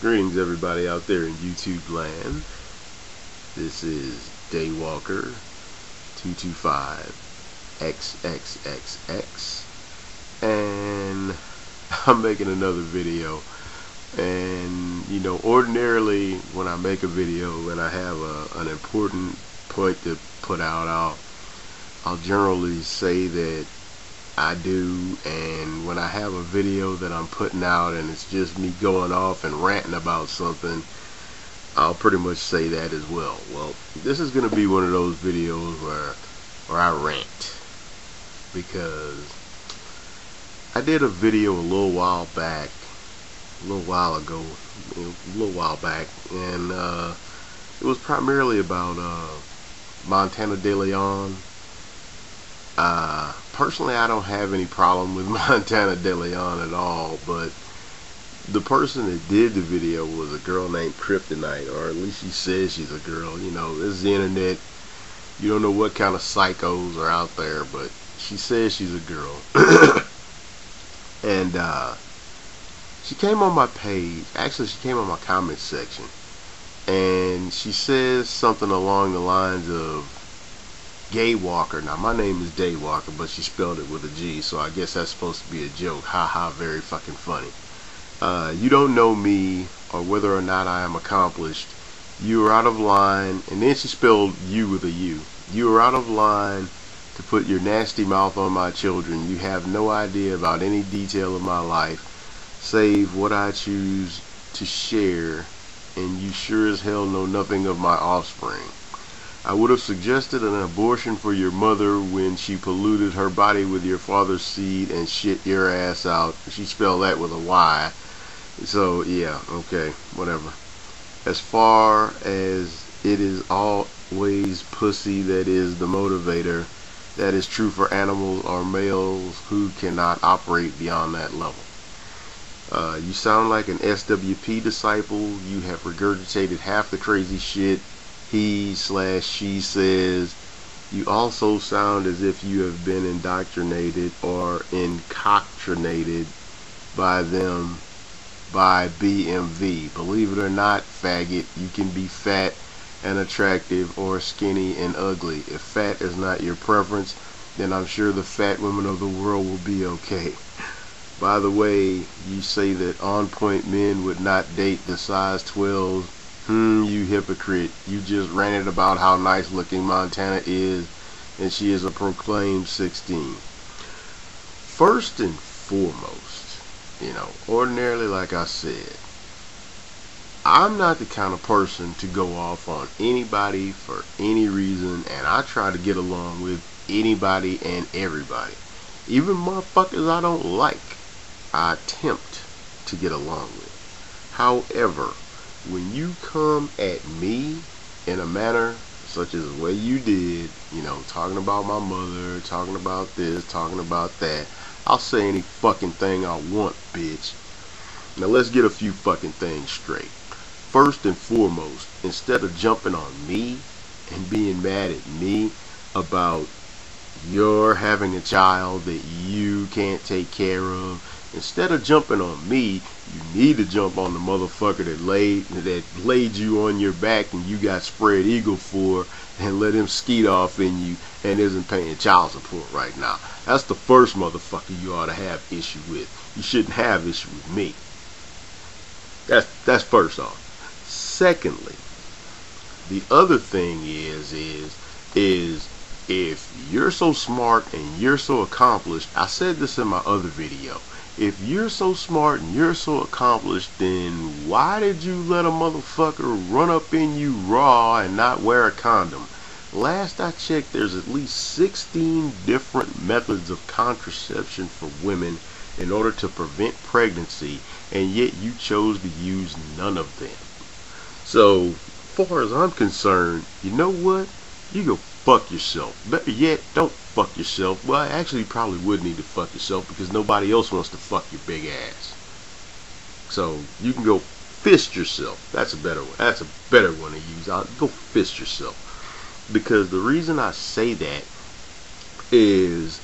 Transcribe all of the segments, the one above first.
Greetings everybody out there in YouTube land. This is Daywalker 225XXXX and I'm making another video. And you know, ordinarily when I make a video and I have an important point to put out, I'll generally say that I do, and when I have a video that I'm putting out and it's just me going off and ranting about something, I'll pretty much say that as well. Well, this is going to be one of those videos where I rant, because I did a video a little while back, and it was primarily about Montana De Leon. Personally, I don't have any problem with Montana De Leon at all, but the person that did the video was a girl named Kryptynyte, or at least she says she's a girl. You know, this is the internet. You don't know what kind of psychos are out there, but she says she's a girl. And she came on my page. Actually, she came on my comment section, and she says something along the lines of Gay Walker. Now, my name is Daywalker, but she spelled it with a G, so I guess that's supposed to be a joke. Haha, very fucking funny. You don't know me or whether or not I am accomplished. You are out of line. And then she spelled you with a U. You are out of line to put your nasty mouth on my children. You have no idea about any detail of my life, save what I choose to share, and you sure as hell know nothing of my offspring. I would have suggested an abortion for your mother when she polluted her body with your father's seed and shit your ass out. She spelled that with a Y. So, yeah, okay, whatever. As far as it is always pussy that is the motivator, that is true for animals or males who cannot operate beyond that level. You sound like an SWP disciple. You have regurgitated half the crazy shit he/she says. You also sound as if you have been indoctrinated or incoctrinated by them by BMV. Believe it or not, faggot, you can be fat and attractive or skinny and ugly. If fat is not your preference, then I'm sure the fat women of the world will be okay. By the way, you say that on-point men would not date the size 12s. You hypocrite. You just ranted about how nice looking Montana is, and she is a proclaimed 16. First and foremost, you know, ordinarily, like I said, I'm not the kind of person to go off on anybody for any reason, and I try to get along with anybody and everybody. Even motherfuckers I don't like, I attempt to get along with. However, when you come at me in a manner such as the way you did, you know, talking about my mother, talking about this, talking about that, I'll say any fucking thing I want, bitch. Now let's get a few fucking things straight. First and foremost, instead of jumping on me and being mad at me about your having a child that you can't take care of, instead of jumping on me, you need to jump on the motherfucker that laid you on your back and you got spread eagle for, and let him skeet off in you and isn't paying child support right now. That's the first motherfucker you ought to have issue with. You shouldn't have issue with me. That's first off. Secondly, the other thing is if you're so smart and you're so accomplished, I said this in my other video, if you're so smart and you're so accomplished, then why did you let a motherfucker run up in you raw and not wear a condom? Last I checked, there's at least 16 different methods of contraception for women in order to prevent pregnancy, and yet you chose to use none of them. So, as far as I'm concerned, you know what? You go fuck yourself. Better yet, don't fuck yourself. Well, actually, you probably would need to fuck yourself, because nobody else wants to fuck your big ass. So you can go fist yourself. That's a better one. That's a better one to use. Go fist yourself. Because the reason I say that is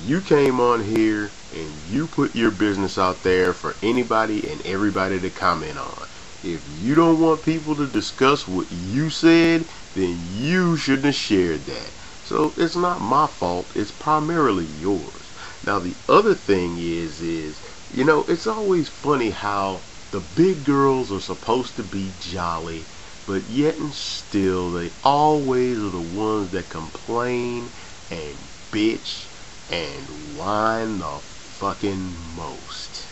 you came on here and you put your business out there for anybody and everybody to comment on. If you don't want people to discuss what you said, then you shouldn't have shared that. So it's not my fault, it's primarily yours. Now the other thing is it's always funny how the big girls are supposed to be jolly, but yet and still they always are the ones that complain and bitch and whine the fucking most.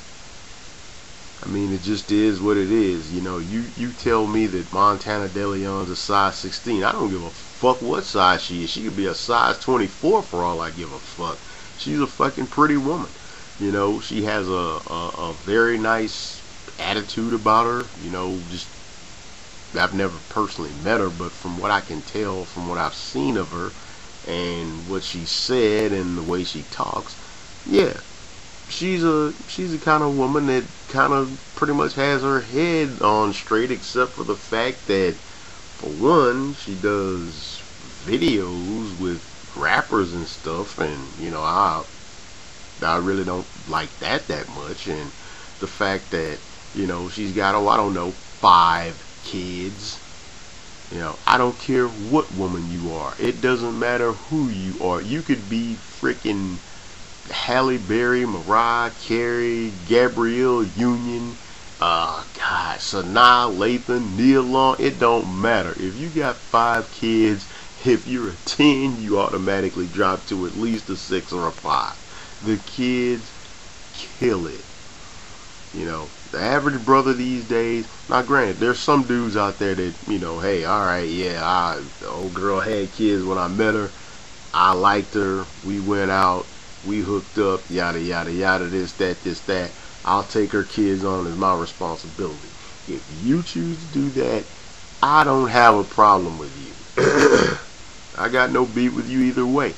I mean, it just is what it is. You tell me that Montana DeLeon's a size 16. I don't give a fuck what size she is. She could be a size 24 for all I give a fuck. She's a fucking pretty woman. She has a very nice attitude about her. Just I've never personally met her, but from what I can tell, from what I've seen of her and what she said and the way she talks, yeah, she's a kind of woman that kind of pretty much has her head on straight, except for the fact that, for one, she does videos with rappers and stuff, and I really don't like that much. And the fact that she's got, I don't know, 5 kids. I don't care what woman you are. It doesn't matter who you are. You could be freaking Halle Berry, Mariah Carey, Gabrielle Union, Sanaa Lathan, Nia Long. It don't matter. If you got 5 kids, if you're a 10, you automatically drop to at least a 6 or a 5. The kids kill it. The average brother these days, now granted, there's some dudes out there that, hey, alright, yeah, the old girl had kids when I met her, I liked her, we went out, we hooked up, yada, yada, yada, this, that, I'll take her kids on as my responsibility. If you choose to do that, I don't have a problem with you. I got no beef with you either way.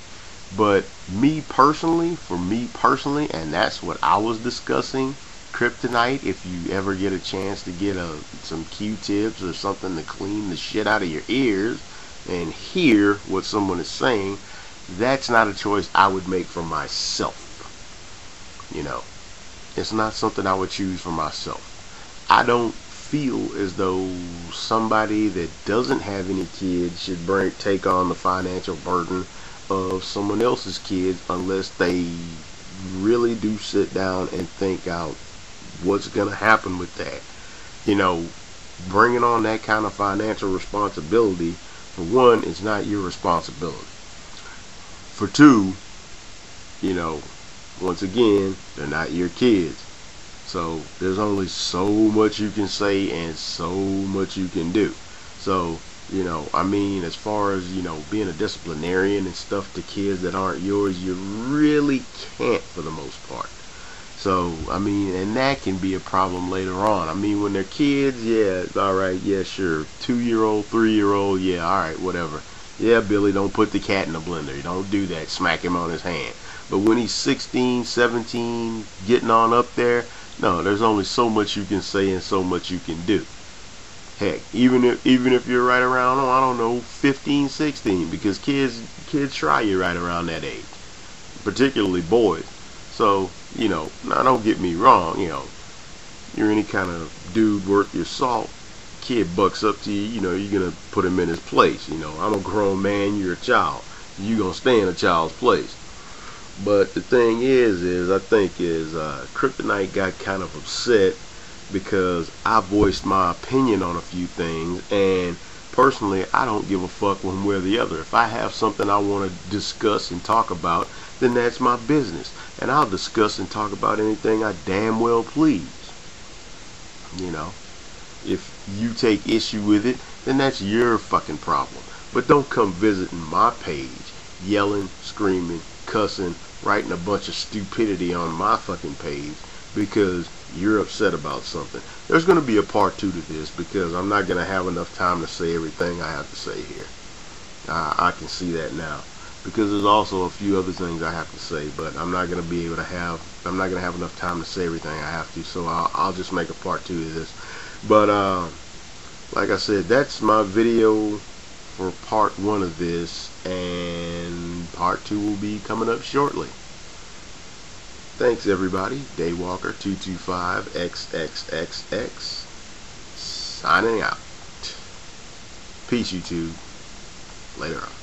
But for me personally, and that's what I was discussing, Kryptynyte, if you ever get a chance to get some Q-tips or something to clean the shit out of your ears and hear what someone is saying, that's not a choice I would make for myself. It's not something I would choose for myself. I don't feel as though somebody that doesn't have any kids should take on the financial burden of someone else's kids unless they really do sit down and think out what's going to happen with that. Bringing on that kind of financial responsibility, for one, is not your responsibility. For two, once again, they're not your kids. So there's only so much you can say and so much you can do. So, as far as, being a disciplinarian and stuff to kids that aren't yours, you really can't for the most part. So, and that can be a problem later on. When they're kids, yeah, alright, yeah, sure. 2-year-old, 3-year-old, yeah, alright, whatever. Yeah, Billy, don't put the cat in the blender. Don't do that. Smack him on his hand. But when he's 16, 17, getting on up there, no, there's only so much you can say and so much you can do. Heck, even if you're right around, I don't know, 15, 16, because kids try you right around that age, particularly boys. So, now don't get me wrong, you're any kind of dude worth your salt, kid bucks up to you, you're going to put him in his place. I'm a grown man, you're a child. You're going to stay in a child's place. But the thing is I think Kryptynyte got kind of upset because I voiced my opinion on a few things, and personally, I don't give a fuck one way or the other. If I have something I want to discuss and talk about, then that's my business. And I'll discuss and talk about anything I damn well please. If you take issue with it, then that's your fucking problem. But don't come visiting my page, yelling, screaming, cussing, writing a bunch of stupidity on my fucking page because you're upset about something. There's going to be a part 2 to this because I'm not going to have enough time to say everything I have to say here. I can see that now, because there's also a few other things I have to say, but I'm not going to have enough time to say everything I have to, so I'll just make a part 2 to this. But like I said, that's my video for part 1 of this, and part 2 will be coming up shortly. Thanks everybody. Daywalker225XXXX signing out. Peace YouTube. Later on.